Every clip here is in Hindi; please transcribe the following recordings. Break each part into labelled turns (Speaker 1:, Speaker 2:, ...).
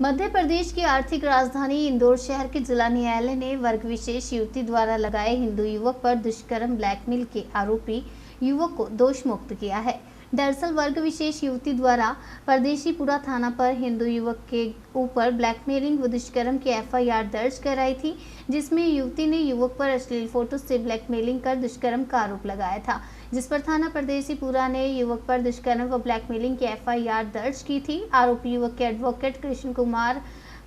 Speaker 1: मध्य प्रदेश की आर्थिक राजधानी इंदौर शहर के जिला न्यायालय ने वर्ग विशेष युवती द्वारा लगाए हिंदू युवक पर दुष्कर्म ब्लैकमेल के आरोपी युवक को दोष मुक्त किया है। दरअसल वर्ग विशेष युवती द्वारा परदेशीपुरा थाना पर हिंदू युवक के ऊपर ब्लैकमेलिंग व दुष्कर्म की एफआईआर दर्ज कराई थी, जिसमें युवती ने युवक पर अश्लील फोटो से ब्लैकमेलिंग कर दुष्कर्म का आरोप लगाया था, जिस पर थाना परदेशीपुरा ने युवक पर दुष्कर्म व ब्लैकमेलिंग की एफआईआर दर्ज की थी। आरोपी युवक के एडवोकेट कृष्ण कुमार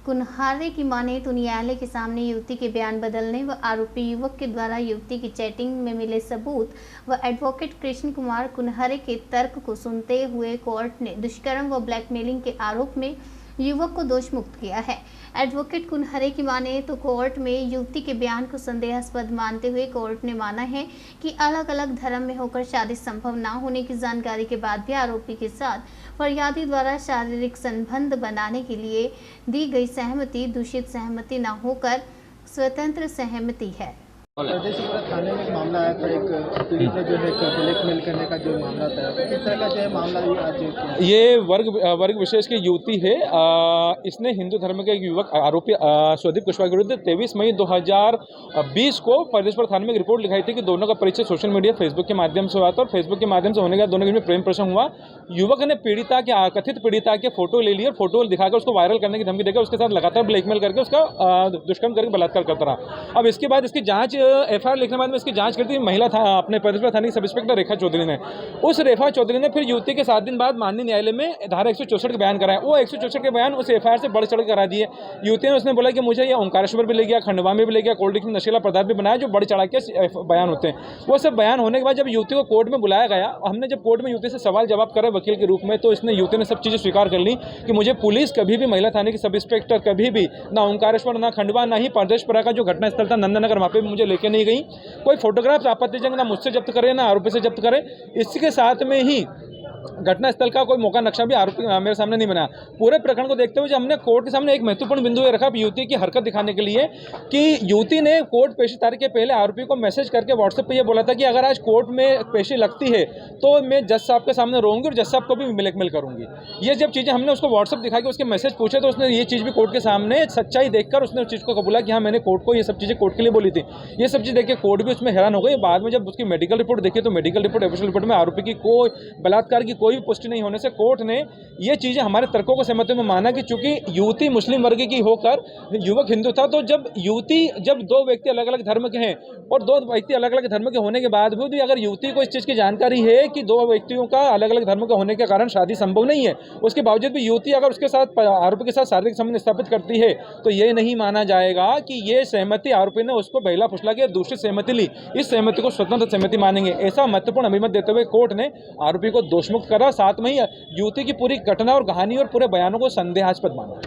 Speaker 1: कुन्हारे की माने तो न्यायालय के सामने युवती के बयान बदलने व आरोपी युवक के द्वारा युवती की चैटिंग में मिले सबूत व एडवोकेट कृष्ण कुमार कुन्हारे के तर्क को सुनते हुए कोर्ट ने दुष्कर्म व ब्लैकमेलिंग के आरोप में युवक को दोष मुक्त किया है। एडवोकेट कुन्हारे की माने तो कोर्ट में युवती के बयान को संदेहास्पद मानते हुए कोर्ट ने माना है कि अलग अलग धर्म में होकर शादी संभव न होने की जानकारी के बाद भी आरोपी के साथ फरियादी द्वारा शारीरिक संबंध बनाने के लिए दी गई सहमति दूषित सहमति न होकर स्वतंत्र सहमति है।
Speaker 2: परदेशीपुरा थाने में एक मामला आया था, एक पीड़ित ने जो है ब्लैकमेल करने का जो मामला था, किस तरह का जो है मामला आज
Speaker 3: ये वर्ग विशेष की युवती है। इसने हिंदू धर्म के एक युवक आरोपी स्वदीप कुशवाहा के विरुद्ध 23 मई 2020 को परदेशीपुरा थाने में एक रिपोर्ट लिखाई थी कि दोनों का परिचय सोशल मीडिया फेसबुक के माध्यम से हुआ था और फेसबुक के माध्यम से होने के बाद दोनों के बीच प्रेम प्रसंग हुआ। युवक ने कथित पीड़िता के फोटो ले लिए और फोटो दिखाकर उसको वायरल करने की धमकी देकर उसके साथ लगातार ब्लैकमेल करके उसका दुष्कर्म करके बलात्कार करता रहा। अब इसके बाद इसकी जांच एफआईआर लिखने के बाद में इसकी जांच करती महिला था अपने परदेशीपुरा थाने की सब इंस्पेक्टर रेखा चौधरी ने। उस रेखा चौधरी ने फिर युवती के 7 दिन बाद माननीय न्यायालय में धारा 164 के बयान कराया। वो 164 के बयान उस एफआईआर से बढ़ चढ़ करा दिए। युवती ने उसने बोला कि मुझे ये ओंकारेश्वर भी ले गया, खंडवा में भी ले गया, कोल्ड ड्रिंक में नशीला पदार्थ भी बनाया, जो बढ़ चढ़ा के बयान होते हैं। वो सब बयान होने के बाद जब युवती को कोर्ट में बुलाया गया, हमने जब कोर्ट में युवती से सवाल जवाब करे वकील के रूप में, तो इसने युवती ने सब चीज़ें स्वीकार कर ली कि मुझे पुलिस कभी भी महिला थाने की सब इंस्पेक्टर कभी भी ना ओंकारेश्वर ना खंडवा ना ही परदेशीपुरा का जो घटनास्थल था नंदनगर, वहाँ पे भी मुझे लेके नहीं गई। कोई फोटोग्राफ्स आपत्तिजनक ना मुझसे जब्त करे ना आरोपी से जब्त करे। इसके साथ में ही घटनास्थल का कोई मौका नक्शा भी आरोपी मेरे सामने नहीं बना। पूरे प्रकरण को देखते हुए जो हमने कोर्ट के सामने एक महत्वपूर्ण बिंदु ये रखा युवती की हरकत दिखाने के लिए कि युवती ने कोर्ट पेशी तारीख के पहले आरोपी को मैसेज करके व्हाट्सएप पे ये बोला था कि अगर आज कोर्ट में पेशी लगती है तो मैं जज साहब के सामने रोऊंगी और जज साहब को भी ब्लैकमेल करूंगी। ये जब चीज़ें हमने उसको व्हाट्सएप दिखा के उसके मैसेज पूछे तो उसने ये चीज़ भी कोर्ट के सामने सच्चाई देखकर उसने उस चीज़ को कबूला कि हाँ मैंने कोर्ट को ये सब चीज़ें कोर्ट के लिए बोली थी। ये सब चीज़ देख के कोर्ट भी उसमें हैरान हो गई। बाद में जब उसकी मेडिकल रिपोर्ट देखी तो मेडिकल रिपोर्ट ऑफिशियल रिपोर्ट में आरोपी की कोई बलात्कार की कोई भी पुष्टि नहीं होने से कोर्ट ने ये चीजें हमारे तर्कों को सहमति में माना कि चूंकि युवती मुस्लिम वर्ग की होकर युवक हिंदू था, तो जब दो व्यक्ति अलग अलग धर्म के हैं और दो व्यक्ति अलग अलग धर्म के होने के बाद भी अगर युवती को इस चीज की जानकारी है कि दो व्यक्तियों का अलग अलग धर्म के होने के कारण शादी संभव नहीं है, उसके बावजूद भी युवती अगर उसके साथ आरोपी के साथ शारीरिक संबंध स्थापित करती है तो ये नहीं माना जाएगा कि ये सहमति आरोपी ने उसको बहला फुसला के दूसरी सहमति ली। इस सहमति को स्वतंत्र सहमति मानेंगे। ऐसा महत्वपूर्ण अभिमत देते हुए कोर्ट ने आरोपी को दोषमुक्त करा। साथ में ही युवती की पूरी घटना और कहानी और पूरे बयानों को संदेहास्पद माना।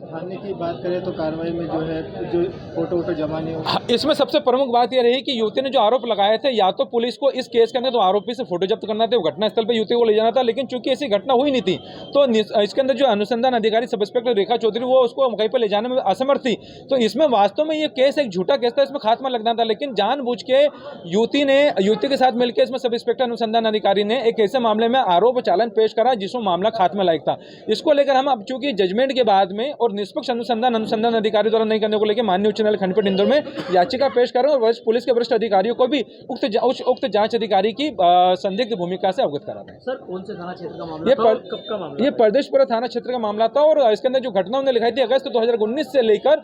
Speaker 2: थाने की बात करें तो कार्रवाई में जो है जो फोटो जमा नहीं हो,
Speaker 3: इसमें सबसे प्रमुख बात यह रही कि युवती ने जो आरोप लगाए थे या तो पुलिस को इस केस के अंदर तो आरोपी से फोटो जब्त करना था, घटनास्थल पर युवती को ले जाना था, लेकिन चूंकि ऐसी घटना हुई नहीं थी तो इसके अंदर जो अनुसंधान अधिकारी सब इंस्पेक्टर रेखा चौधरी वो उसको कहीं पर ले जाने में असमर्थ थी। तो इसमें वास्तव में ये केस एक झूठा केस था, इसमें खात्मा लगना था, लेकिन जानबूझ के युवती के साथ मिलकर इसमें सब इंस्पेक्टर अनुसंधान अधिकारी ने एक ऐसे मामले में आरोप चालन पेश करा जिसमें मामला खात्मा लायक था। इसको लेकर हम अब चूंकि जजमेंट के बाद में और निष्पक्ष अनुसंधान अधिकारी द्वारा नहीं करने को लेकर माननीय उच्च न्यायालय खंडपीठ इंदौर में याचिका पेश कर रहे हैं और पुलिस के वरिष्ठ अधिकारियों को भी उक्त जांच अधिकारी की संदिग्ध भूमिका से अवगत करा रहे हैं।
Speaker 2: सर कौन से थाना क्षेत्र का मामला था? कब का मामला?
Speaker 3: ये परदेशीपुरा थाना क्षेत्र का मामला था और इसके अंदर जो घटना उन्होंने लिखाई थी अगस्त 2019 से लेकर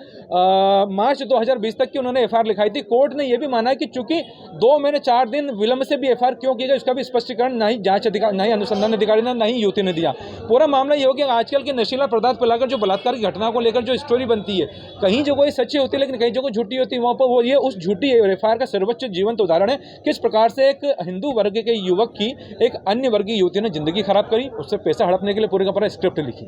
Speaker 3: मार्च 2020 तक की उन्होंने एफआईआर लिखाई थी। कोर्ट ने यह भी माना कि चूंकि 2 महीने 4 दिन विलंब से भी एफआईआर क्यों की गई उसका भी स्पष्टीकरण ना ही जांच अधिकारी ना ही अनुसंधान अधिकारी ने ना ही युवती ने दिया। पूरा मामला ये हो गया आजकल के नशीला पदार्थ पिलाकर जो बलात्कार की घटना को लेकर जो स्टोरी बनती है, कहीं जगह ये सच्ची होती है लेकिन कहीं जगह झूठी होती है। वहाँ पर वो ये उस झूठी एफआईआर का सर्वोच्च जीवंत उदाहरण है किस प्रकार से एक हिंदू वर्ग के युवक की एक अन्य वर्गीय युवती ने जिंदगी खराब करी, उससे पैसा हड़पने के लिए पूरे का पूरा स्क्रिप्ट लिखी।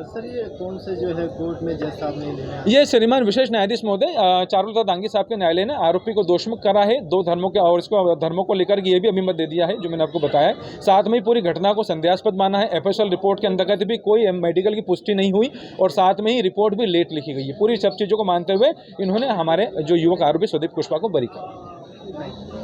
Speaker 2: सर ये कौन से जो है कोर्ट में जज साहब ने लिया?
Speaker 3: ये श्रीमान विशेष न्यायाधीश महोदय चारुलता दांगी साहब के न्यायालय ने आरोपी को दोषमुक्त करा है 2 धर्मों के और इसको धर्मों को लेकर ये भी अभिमत दे दिया है जो मैंने आपको बताया। साथ में पूरी घटना को संदेहास्पद माना है। एफएसएल रिपोर्ट के अंतर्गत भी कोई मेडिकल की पुष्टि नहीं हुई और साथ में ही रिपोर्ट भी लेट लिखी गई है। पूरी सब चीज़ों को मानते हुए इन्होंने हमारे जो युवक आरोपी स्वदीप कुशवाहा को बरी किया।